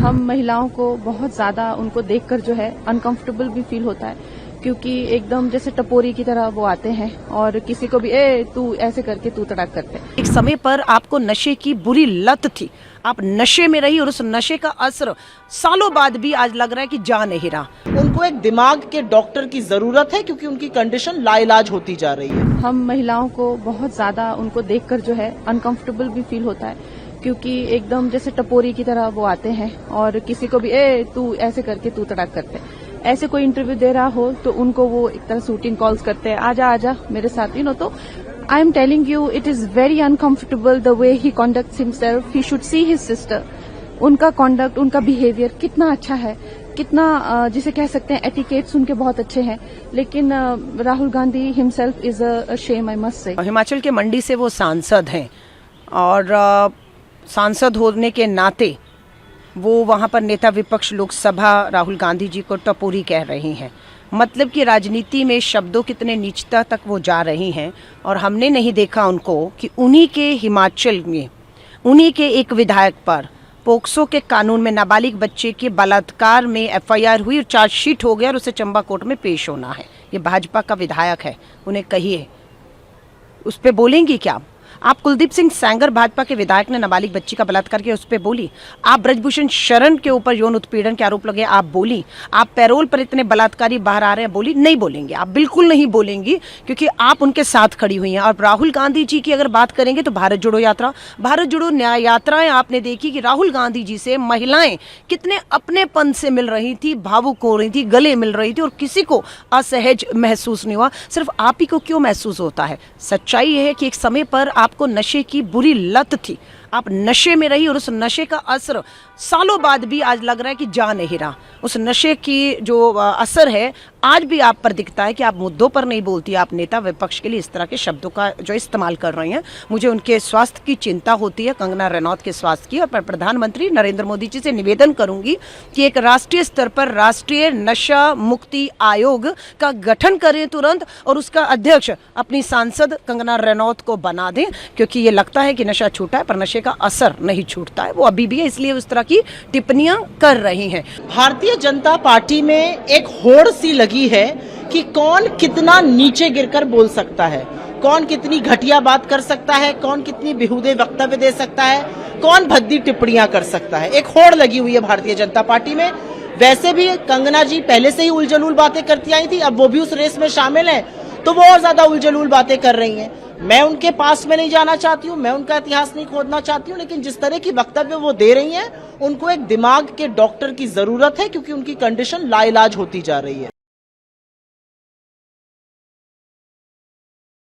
हम महिलाओं को बहुत ज्यादा उनको देखकर जो है अनकंफर्टेबल भी फील होता है, क्योंकि एकदम जैसे टपोरी की तरह वो आते हैं और किसी को भी तू ऐसे करके तू तड़ाक करते हैं। एक समय पर आपको नशे की बुरी लत थी, आप नशे में रही और उस नशे का असर सालों बाद भी आज लग रहा है कि जा नहीं रहा। उनको एक दिमाग के डॉक्टर की जरूरत है क्योंकि उनकी कंडीशन लाइलाज होती जा रही है। हम महिलाओं को बहुत ज्यादा उनको देखकर जो है अनकंफर्टेबल भी फील होता है, क्योंकि एकदम जैसे टपोरी की तरह वो आते हैं और किसी को भी तू ऐसे करके तू तड़ाक करते हैं। ऐसे कोई इंटरव्यू दे रहा हो तो उनको वो एक तरह शूटिंग कॉल्स करते हैं, आजा आजा मेरे साथ, तो I am telling you it is very uncomfortable the way he conducts himself. He should see his sister. उनका कॉन्डक्ट, उनका बिहेवियर कितना अच्छा है, कितना जिसे कह सकते हैं एटिकेट्स उनके बहुत अच्छे हैं, लेकिन Rahul Gandhi himself is a shame, I must say. Himachal के मंडी से वो सांसद हैं और सांसद होने के नाते वो वहां पर नेता विपक्ष लोकसभा राहुल गांधी जी को टपोरी कह रही हैं। मतलब कि राजनीति में शब्दों कितने नीचता तक वो जा रही हैं और हमने नहीं देखा उनको कि उन्हीं के हिमाचल में उन्हीं के एक विधायक पर पोक्सो के कानून में नाबालिग बच्चे के बलात्कार में एफआईआर हुई और चार्जशीट हो गया और उसे चंबा कोर्ट में पेश होना है। ये भाजपा का विधायक है, उन्हें कहिए उस पर बोलेंगी क्या आप? कुलदीप सिंह सेंगर भाजपा के विधायक ने नाबालिग बच्ची का बलात्कार किया, उस पर बोली। आप ब्रजभूषण शरण के ऊपर यौन उत्पीड़न के आरोप लगे, आप बोली। आप पैरोल पर इतने बलात्कारी बाहर आ रहे हैं, बोली? नहीं बोलेंगे, आप बिल्कुल नहीं बोलेंगी, क्योंकि आप उनके साथ खड़ी हुई हैं। और राहुल गांधी जी की अगर बात करेंगे तो भारत जोड़ो यात्रा, भारत जोड़ो न्याय यात्राएं आपने देखी कि राहुल गांधी जी से महिलाएं कितने अपनेपन से मिल रही थी, भावुक हो रही थी, गले मिल रही थी और किसी को असहज महसूस नहीं हुआ। सिर्फ आप ही को क्यों महसूस होता है? सच्चाई यह है कि एक समय पर आपको नशे की बुरी लत थी, आप नशे में रही और उस नशे का असर सालों बाद भी आज लग रहा है कि जा नहीं रहा। उस नशे की जो असर है आज भी आप पर दिखता है कि आप मुद्दों पर नहीं बोलती। आप नेता विपक्ष के लिए इस तरह के शब्दों का जो इस्तेमाल कर रही हैं, मुझे उनके स्वास्थ्य की चिंता होती है, कंगना रनौत के स्वास्थ्य की। और मैं प्रधानमंत्री नरेंद्र मोदी जी से निवेदन करूंगी कि एक राष्ट्रीय स्तर पर राष्ट्रीय नशा मुक्ति आयोग का गठन करें तुरंत और उसका अध्यक्ष अपनी सांसद कंगना रनौत को बना दें, क्योंकि ये लगता है कि नशा छूटा है पर नशे का असर नहीं छूटता है, वो अभी भी है, इसलिए उस तरह की टिप्पणियां कर रही हैं। भारतीय जनता पार्टी में एक होड़ सी लगी है कि कौन कितना नीचे गिरकर बोल सकता है, कौन कितनी घटिया बात कर सकता है, कौन कितनी बेहुदे वक्तव्य दे सकता है, कौन भद्दी टिप्पणियां कर सकता है। एक होड़ लगी हुई है भारतीय जनता पार्टी में। वैसे भी कंगना जी पहले से ही उलझलूल बातें करती आई थी, अब वो भी उस रेस में शामिल है तो वो और ज्यादा उलझलूल बातें कर रही हैं। मैं उनके पास में नहीं जाना चाहती हूँ, मैं उनका इतिहास नहीं खोदना चाहती हूँ, लेकिन जिस तरह की वक्तव्य वो दे रही हैं उनको एक दिमाग के डॉक्टर की जरूरत है क्योंकि उनकी कंडीशन लाइलाज होती जा रही है।